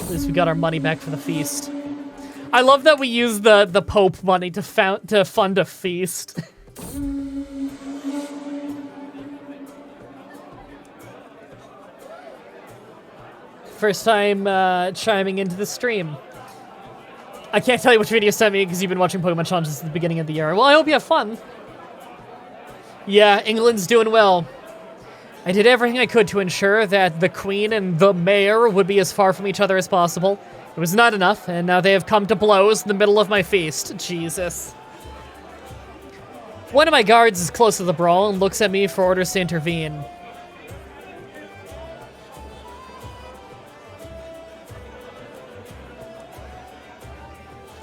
At least we got our money back for the feast. I love that we use the Pope money to fund a feast. First time chiming into the stream. I can't tell you which video sent me because you've been watching Pokemon challenges at the beginning of the year. Well, I hope you have fun. Yeah, England's doing well. I did everything I could to ensure that the Queen and the Mayor would be as far from each other as possible. It was not enough, and now they have come to blows in the middle of my feast. Jesus. One of my guards is close to the brawl and looks at me for orders to intervene.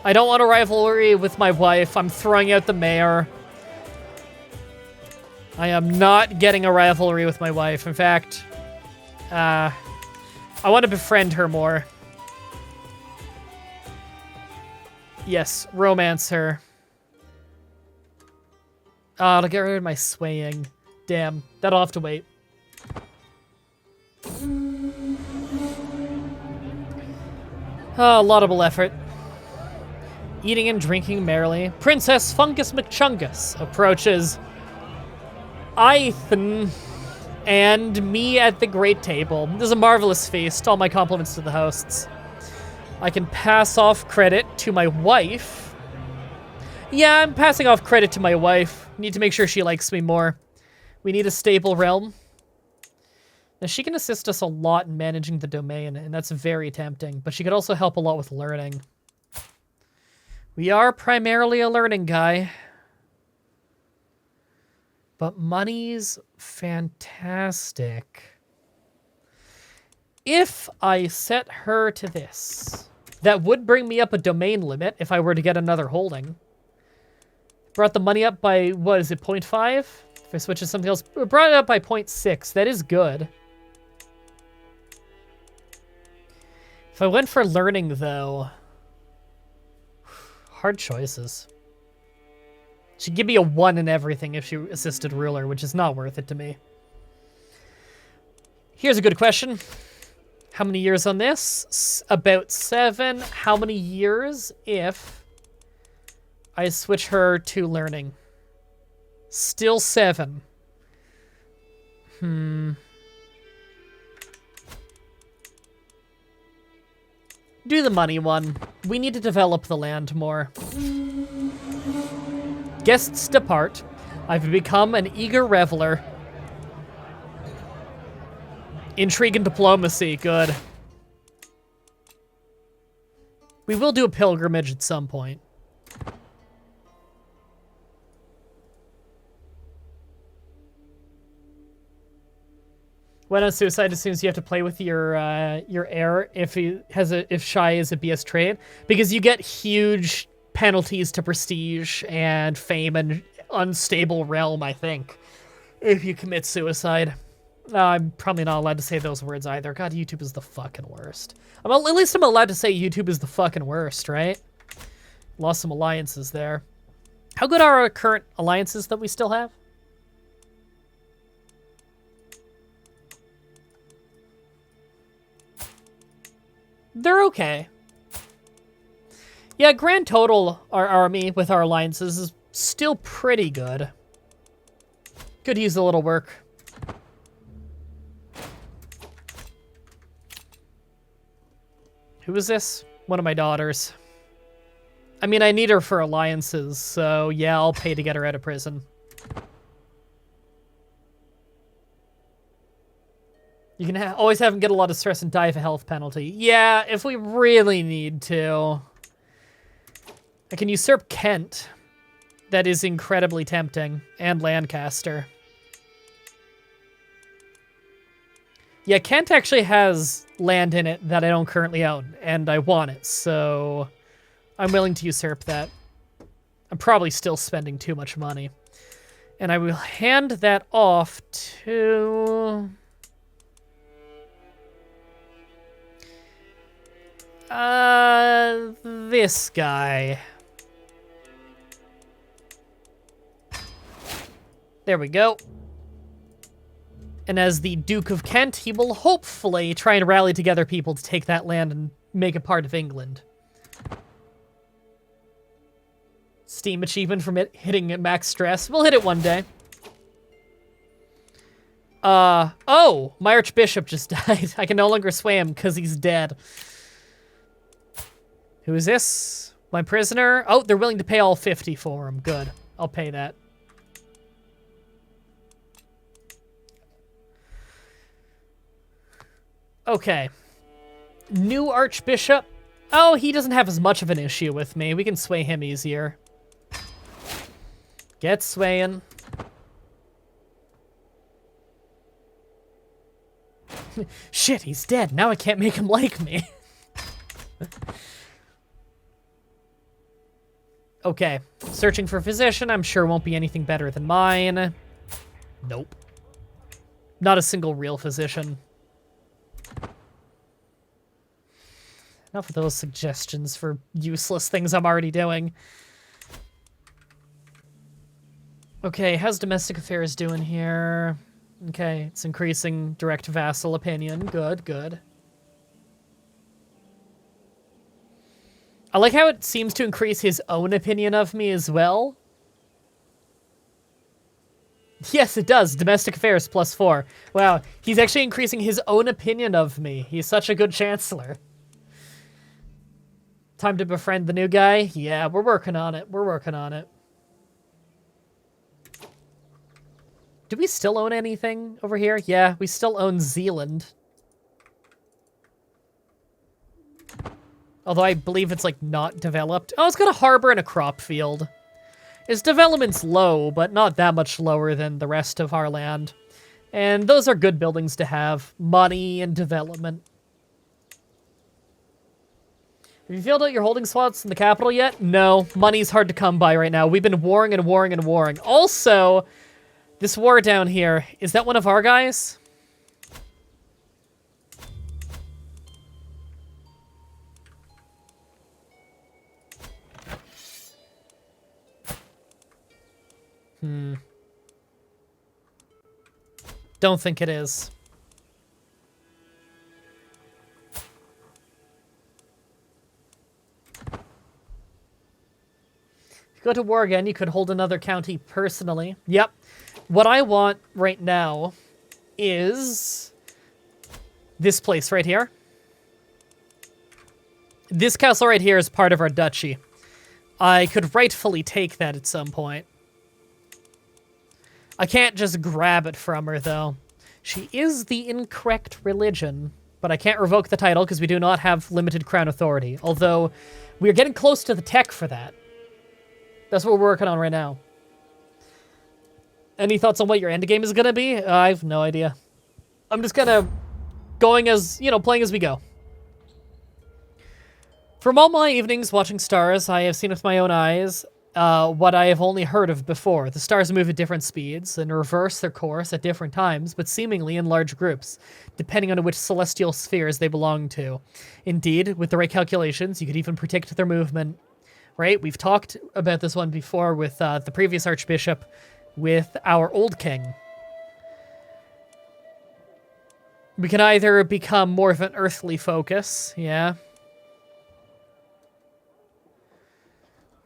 I don't want a rivalry with my wife. I'm throwing out the Mayor. I am not getting a rivalry with my wife. In fact, I want to befriend her more. Yes, romance her. Oh, to get rid of my swaying. Damn, that'll have to wait. Oh, laudable effort. Eating and drinking merrily, Princess Fungus McChungus approaches Ethan and me at the great table. This is a marvelous feast. All my compliments to the hosts. I can pass off credit to my wife. Yeah, I'm passing off credit to my wife. Need to make sure she likes me more. We need a stable realm. Now, she can assist us a lot in managing the domain, and that's very tempting, but she could also help a lot with learning. We are primarily a learning guy. But money's fantastic. If I set her to this, that would bring me up a domain limit if I were to get another holding. Brought the money up by, what is it, 0.5? If I switch to something else, brought it up by 0.6. That is good. If I went for learning, though, hard choices. She'd give me a 1 in everything if she assisted ruler, which is not worth it to me. Here's a good question. How many years on this? About 7. How many years if I switch her to learning? Still 7. Do the money one. We need to develop the land more. Guests depart. I've become an eager reveler. Intrigue and diplomacy, good. We will do a pilgrimage at some point. When on suicide, assumes you have to play with your heir if shy is a BS trait, because you get huge penalties to prestige and fame and unstable realm, I think, if you commit suicide. I'm probably not allowed to say those words either. God, YouTube is the fucking worst. At least I'm allowed to say YouTube is the fucking worst, right? Lost some alliances there. How good are our current alliances that we still have? They're okay. Yeah, grand total, our army with our alliances is still pretty good. Could use a little work. Who is this? One of my daughters. I mean, I need her for alliances, so yeah, I'll pay to get her out of prison. You can always have him get a lot of stress and die of a health penalty. Yeah, if we really need to. I can usurp Kent. That is incredibly tempting. And Lancaster. Yeah, Kent actually has land in it that I don't currently own, and I want it, so I'm willing to usurp that. I'm probably still spending too much money. And I will hand that off to... this guy. There we go. And as the Duke of Kent, he will hopefully try and rally together people to take that land and make it part of England. Steam achievement from it hitting at max stress. We'll hit it one day. Oh, my Archbishop just died. I can no longer sway him because he's dead. Who is this? My prisoner? Oh, they're willing to pay all 50 for him. Good. I'll pay that. Okay. New Archbishop. Oh, he doesn't have as much of an issue with me. We can sway him easier. Get swaying. Shit, he's dead. Now I can't make him like me. Okay. Searching for physician. I'm sure won't be anything better than mine. Nope. Not a single real physician. Enough of those suggestions for useless things I'm already doing. Okay, how's domestic affairs doing here? Okay, it's increasing direct vassal opinion. Good, good. I like how it seems to increase his own opinion of me as well. Yes, it does. Domestic affairs +4. Wow, he's actually increasing his own opinion of me. He's such a good chancellor. Time to befriend the new guy? Yeah, we're working on it. We're working on it. Do we still own anything over here? Yeah, we still own Zealand. Although I believe it's, like, not developed. Oh, it's got a harbor and a crop field. Its development's low, but not that much lower than the rest of our land. And those are good buildings to have. Money and development. Have you filled out your holding slots in the capital yet? No. Money's hard to come by right now. We've been warring and warring and warring. Also... this war down here, is that one of our guys? Don't think it is. If you go to war again, you could hold another county personally. Yep. What I want right now is this place right here. This castle right here is part of our duchy. I could rightfully take that at some point. I can't just grab it from her, though. She is the incorrect religion, but I can't revoke the title because we do not have limited crown authority, although we're getting close to the tech for that. That's what we're working on right now. Any thoughts on what your endgame is gonna be? I have no idea. I'm just kind of going as, you know, playing as we go. From all my evenings watching stars, I have seen with my own eyes what I have only heard of before. The stars move at different speeds and reverse their course at different times, but seemingly in large groups, depending on which celestial spheres they belong to. Indeed, with the right calculations, you could even predict their movement. Right? We've talked about this one before with the previous Archbishop, with our old king. We can either become more of an earthly focus, yeah.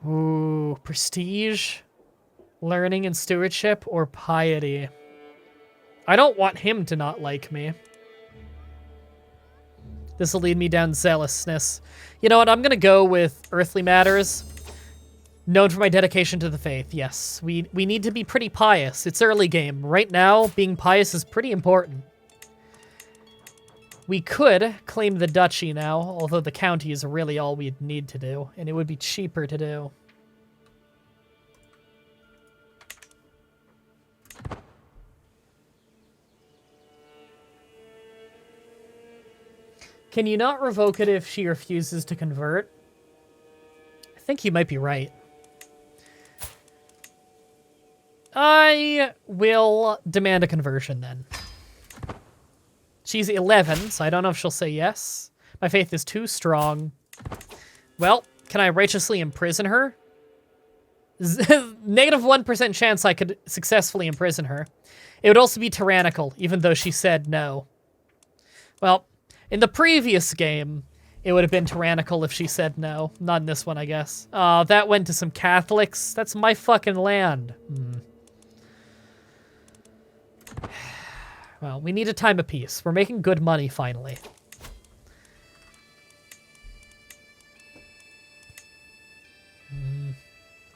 Ooh, prestige, learning and stewardship, or piety. I don't want him to not like me. This will lead me down zealousness. You know what, I'm gonna go with earthly matters. Known for my dedication to the faith, yes. We need to be pretty pious. It's early game. Right now, being pious is pretty important. We could claim the duchy now, although the county is really all we'd need to do, and it would be cheaper to do. Can you not revoke it if she refuses to convert? I think you might be right. I will demand a conversion then. She's 11, so I don't know if she'll say yes. My faith is too strong. Well, can I righteously imprison her? Negative 1% chance I could successfully imprison her. It would also be tyrannical, even though she said no. Well, in the previous game, it would have been tyrannical if she said no. Not in this one, I guess. Oh, that went to some Catholics. That's my fucking land. Well, we need a time of peace. We're making good money, finally.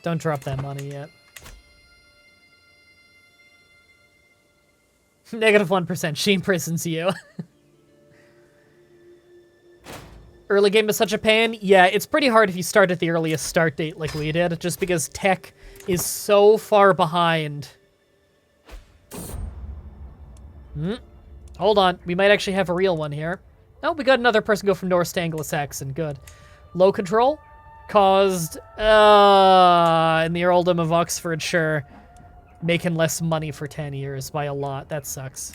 Don't drop that money yet. Negative 1%. She imprisons you. Early game is such a pain. Yeah, it's pretty hard if you start at the earliest start date like we did, just because tech is so far behind. Hold on. We might actually have a real one here. Oh, we got another person go from Norse to Anglo-Saxon. Good. Low control caused, in the earldom of Oxfordshire, making less money for 10 years by a lot. That sucks.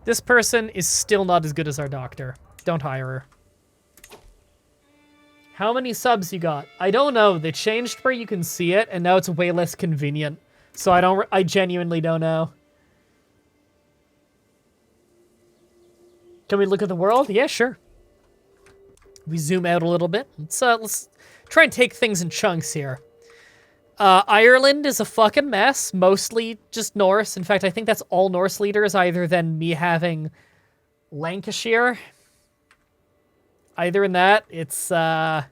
This person is still not as good as our doctor. Don't hire her. How many subs you got? I don't know. They changed where you can see it, and now it's way less convenient. So I genuinely don't know. Can we look at the world? Yeah, sure. We zoom out a little bit. Let's try and take things in chunks here. Ireland is a fucking mess. Mostly just Norse. In fact, I think that's all Norse leaders, other than me having Lancashire. Either in that, it's not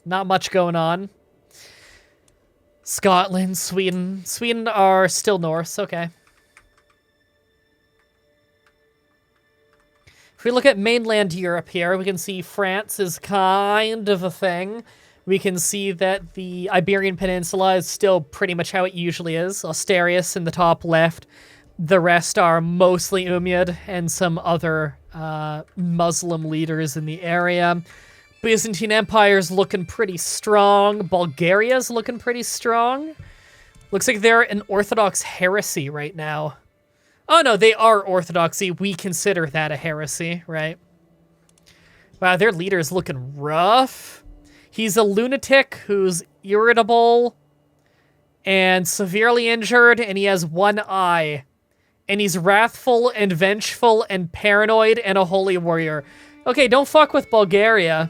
much going on. Scotland, Sweden. Sweden are still Norse, okay. If we look at mainland Europe here, we can see France is kind of a thing. We can see that the Iberian Peninsula is still pretty much how it usually is. Asturias in the top left. The rest are mostly Umayyad and some other Muslim leaders in the area. Byzantine Empire's looking pretty strong. Bulgaria's looking pretty strong. Looks like they're an Orthodox heresy right now. Oh no, they are Orthodoxy. We consider that a heresy, right? Wow, their leader's looking rough. He's a lunatic who's irritable and severely injured, and he has one eye. And he's wrathful and vengeful and paranoid and a holy warrior. Okay, don't fuck with Bulgaria.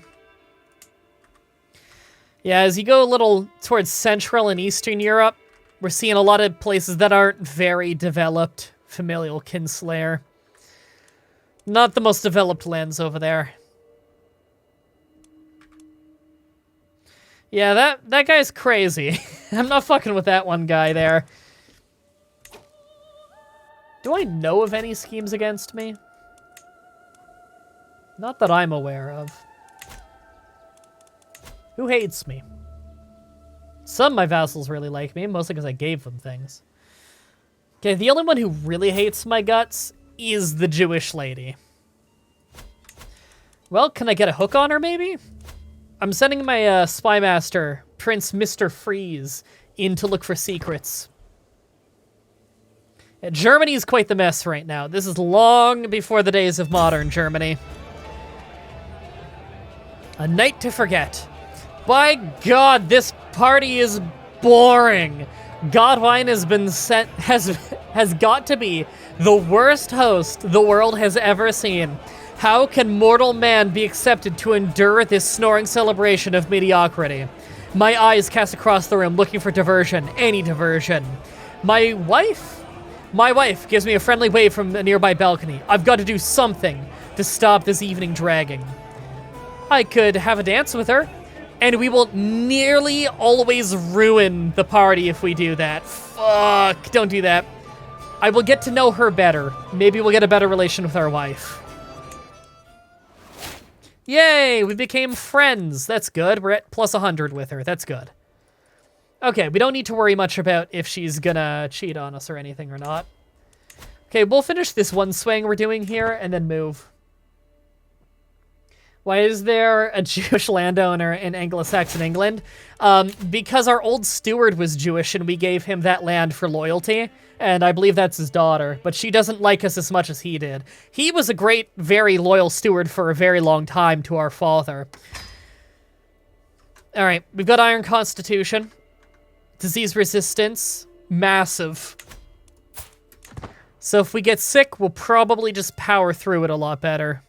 Yeah, as you go a little towards Central and Eastern Europe, we're seeing a lot of places that aren't very developed. Familial kinslayer. Not the most developed lands over there. Yeah, that guy's crazy. I'm not fucking with that one guy there. Do I know of any schemes against me? Not that I'm aware of. Who hates me? Some of my vassals really like me, mostly because I gave them things. Okay, the only one who really hates my guts is the Jewish lady. Well, can I get a hook on her, maybe? I'm sending my spy master, Prince Mr. Freeze, in to look for secrets. Yeah, Germany is quite the mess right now. This is long before the days of modern Germany. A night to forget. By God, this party is boring. Godwine has been sent, has got to be the worst host the world has ever seen. How can mortal man be accepted to endure this snoring celebration of mediocrity? My eyes cast across the room looking for diversion, any diversion. My wife gives me a friendly wave from a nearby balcony. I've got to do something to stop this evening dragging. I could have a dance with her. And we will nearly always ruin the party if we do that. Fuck, don't do that. I will get to know her better. Maybe we'll get a better relation with our wife. Yay, we became friends. That's good. We're at plus 100 with her. That's good. Okay, we don't need to worry much about if she's gonna cheat on us or anything or not. Okay, we'll finish this one swing we're doing here and then move. Why is there a Jewish landowner in Anglo-Saxon England? Because our old steward was Jewish and we gave him that land for loyalty, and I believe that's his daughter, but she doesn't like us as much as he did. He was a great, very loyal steward for a very long time to our father. All right, we've got Iron Constitution. Disease resistance, massive. So if we get sick, we'll probably just power through it a lot better.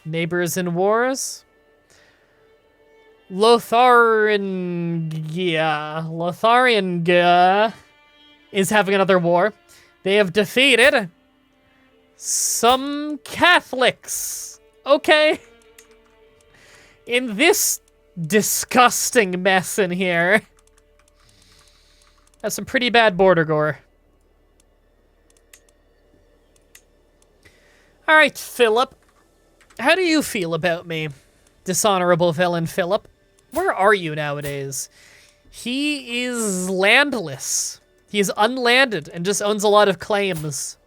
Neighbors in wars. Lotharian is having another war. They have defeated some Catholics. Okay. In this disgusting mess in here. That's some pretty bad border gore. Alright, Philip. How do you feel about me? Dishonorable villain Philip. Where are you nowadays? He is landless. He is unlanded and just owns a lot of claims.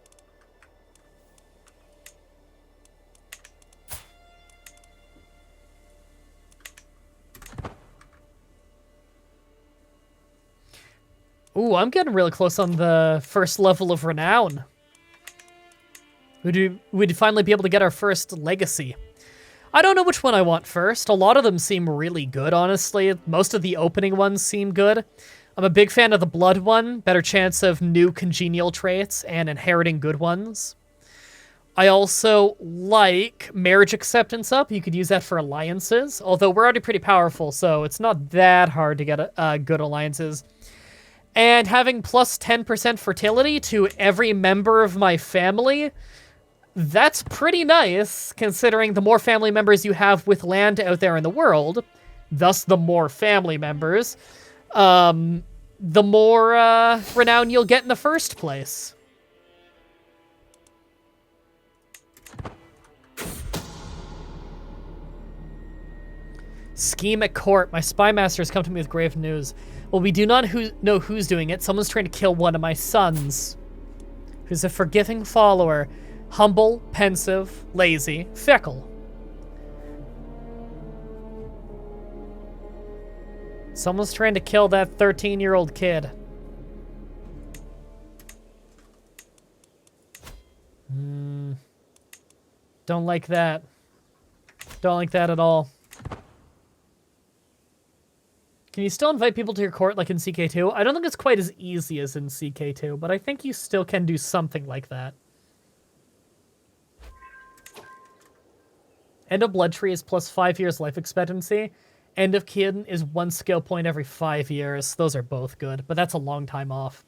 Ooh, I'm getting really close on the first level of renown. We'd finally be able to get our first legacy. I don't know which one I want first. A lot of them seem really good, honestly. Most of the opening ones seem good. I'm a big fan of the blood one. Better chance of new congenial traits and inheriting good ones. I also like marriage acceptance up. You could use that for alliances. Although we're already pretty powerful, so it's not that hard to get good alliances. And having plus 10% fertility to every member of my family, that's pretty nice, considering the more family members you have with land out there in the world, thus the more family members, the more renown you'll get in the first place. Scheme at court. My spy master has come to me with grave news. Well, we do not know who's doing it. Someone's trying to kill one of my sons, who's a forgiving follower. Humble, pensive, lazy, fickle. Someone's trying to kill that 13-year-old kid. Don't like that. Don't like that at all. Can you still invite people to your court like in CK2? I don't think it's quite as easy as in CK2, but I think you still can do something like that. End of Blood Tree is plus 5 years life expectancy. End of Kin is 1 skill point every 5 years. Those are both good, but that's a long time off.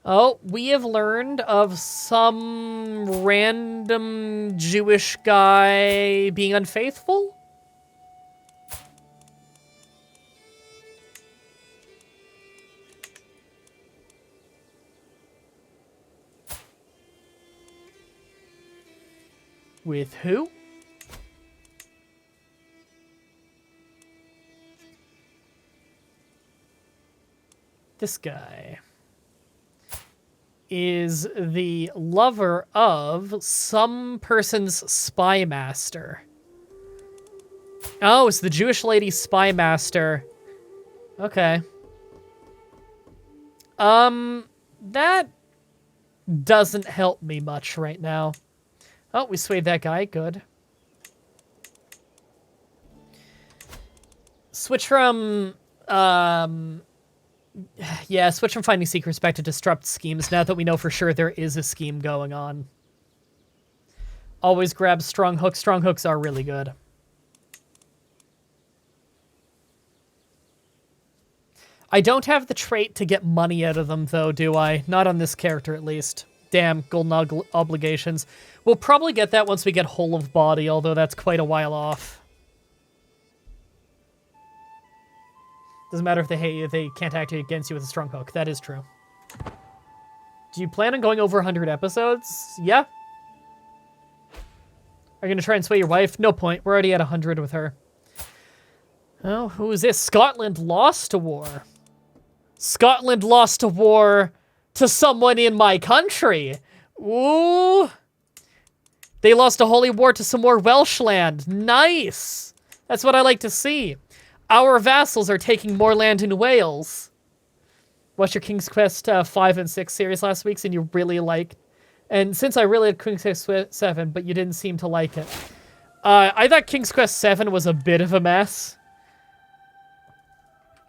Oh, we have learned of some random Jewish guy being unfaithful? With who? This guy is the lover of some person's spy master. Oh, it's the Jewish lady's spy master. Okay. That doesn't help me much right now. Oh, we swayed that guy. Good. Switch from, yeah, switch from finding secrets back to disrupt schemes now that we know for sure there is a scheme going on. Always grab strong hooks. Strong hooks are really good. I don't have the trait to get money out of them, though, do I? Not on this character, at least. Damn, golden obligations. We'll probably get that once we get whole of body, although that's quite a while off. Doesn't matter if they hate you, they can't act against you with a strong hook. That is true. Do you plan on going over 100 episodes? Yeah. Are you going to try and sway your wife? No point. We're already at 100 with her. Oh, who is this? Scotland lost a war. Scotland lost a war to someone in my country. Ooh. They lost a holy war to some more Welsh land. Nice. That's what I like to see. Our vassals are taking more land in Wales. Watched your King's Quest 5 and 6 series last week, and you really liked And since I really had King's Quest 7, but you didn't seem to like it. I thought King's Quest 7 was a bit of a mess.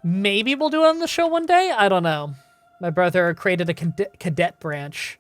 Maybe we'll do it on the show one day? I don't know. My brother created a cadet branch